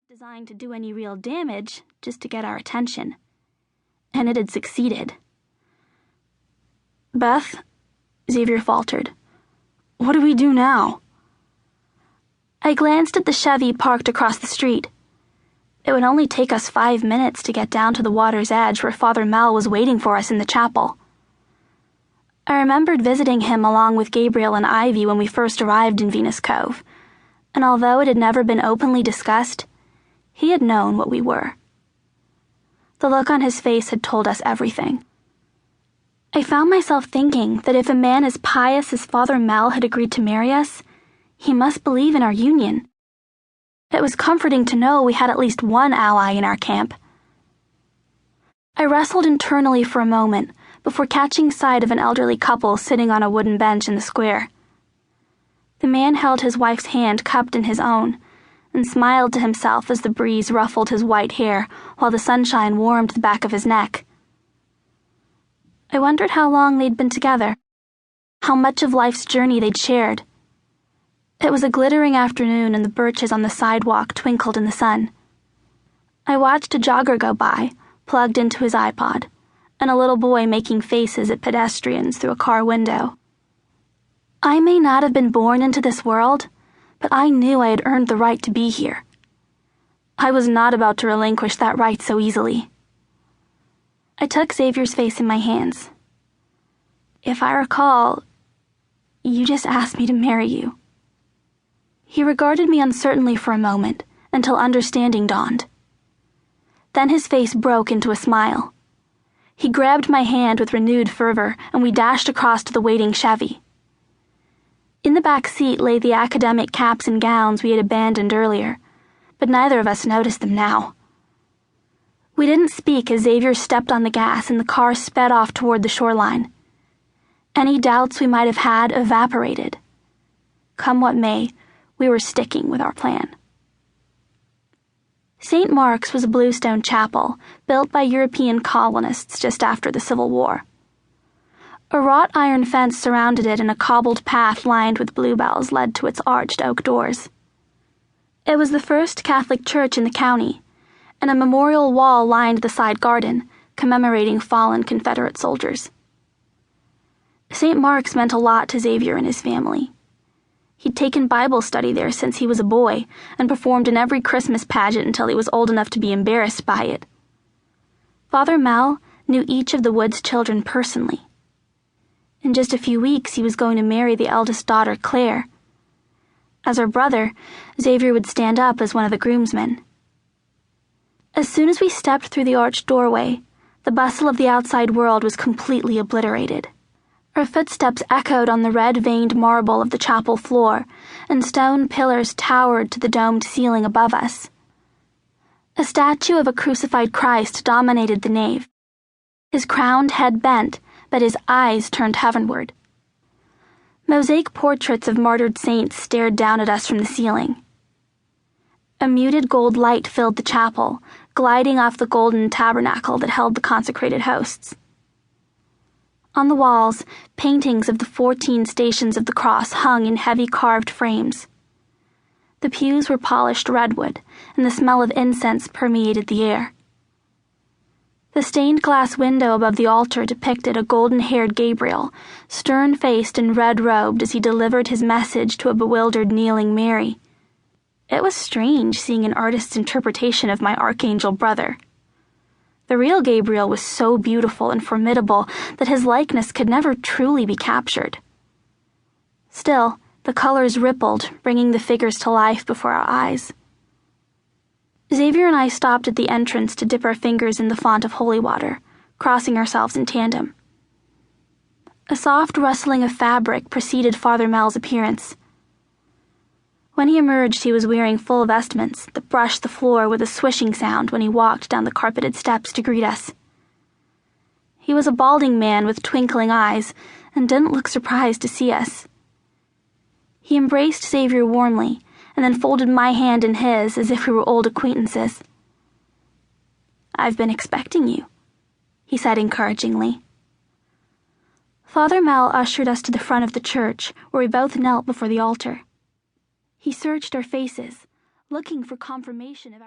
designed to do any real damage, just to get our attention. And it had succeeded. "Beth," Xavier faltered. "What do we do now?" I glanced at the Chevy parked across the street. It would only take us 5 minutes to get down to the water's edge where Father Mel was waiting for us in the chapel. I remembered visiting him along with Gabriel and Ivy when we first arrived in Venus Cove, and although it had never been openly discussed, he had known what we were. The look on his face had told us everything. I found myself thinking that if a man as pious as Father Mel had agreed to marry us, he must believe in our union. It was comforting to know we had at least one ally in our camp. I wrestled internally for a moment before catching sight of an elderly couple sitting on a wooden bench in the square. The man held his wife's hand cupped in his own and smiled to himself as the breeze ruffled his white hair while the sunshine warmed the back of his neck. I wondered how long they'd been together, how much of life's journey they'd shared. It was a glittering afternoon and the birches on the sidewalk twinkled in the sun. I watched a jogger go by, plugged into his iPod, and a little boy making faces at pedestrians through a car window. I may not have been born into this world, but I knew I had earned the right to be here. I was not about to relinquish that right so easily. I took Xavier's face in my hands. "If I recall, you just asked me to marry you." He regarded me uncertainly for a moment, until understanding dawned. Then his face broke into a smile. He grabbed my hand with renewed fervor, and we dashed across to the waiting Chevy. In the back seat lay the academic caps and gowns we had abandoned earlier, but neither of us noticed them now. We didn't speak as Xavier stepped on the gas and the car sped off toward the shoreline. Any doubts we might have had evaporated. Come what may, we were sticking with our plan. St. Mark's was a bluestone chapel built by European colonists just after the Civil War. A wrought iron fence surrounded it and a cobbled path lined with bluebells led to its arched oak doors. It was the first Catholic church in the county, and a memorial wall lined the side garden, commemorating fallen Confederate soldiers. St. Mark's meant a lot to Xavier and his family. He'd taken Bible study there since he was a boy and performed in every Christmas pageant until he was old enough to be embarrassed by it. Father Mel knew each of the Woods children personally. In just a few weeks, he was going to marry the eldest daughter, Claire. As her brother, Xavier would stand up as one of the groomsmen. As soon as we stepped through the arched doorway, the bustle of the outside world was completely obliterated. Our footsteps echoed on the red-veined marble of the chapel floor, and stone pillars towered to the domed ceiling above us. A statue of a crucified Christ dominated the nave. His crowned head bent, but his eyes turned heavenward. Mosaic portraits of martyred saints stared down at us from the ceiling. A muted gold light filled the chapel, gliding off the golden tabernacle that held the consecrated hosts. On the walls, paintings of the 14 stations of the cross hung in heavy carved frames. The pews were polished redwood, and the smell of incense permeated the air. The stained glass window above the altar depicted a golden-haired Gabriel, stern-faced and red-robed as he delivered his message to a bewildered kneeling Mary. It was strange seeing an artist's interpretation of my archangel brother. The real Gabriel was so beautiful and formidable that his likeness could never truly be captured. Still, the colors rippled, bringing the figures to life before our eyes. Xavier and I stopped at the entrance to dip our fingers in the font of holy water, crossing ourselves in tandem. A soft rustling of fabric preceded Father Mel's appearance. When he emerged, he was wearing full vestments that brushed the floor with a swishing sound when he walked down the carpeted steps to greet us. He was a balding man with twinkling eyes and didn't look surprised to see us. He embraced Xavier warmly and then folded my hand in his as if we were old acquaintances. "I've been expecting you," he said encouragingly. Father Mel ushered us to the front of the church, where we both knelt before the altar. He searched our faces, looking for confirmation of our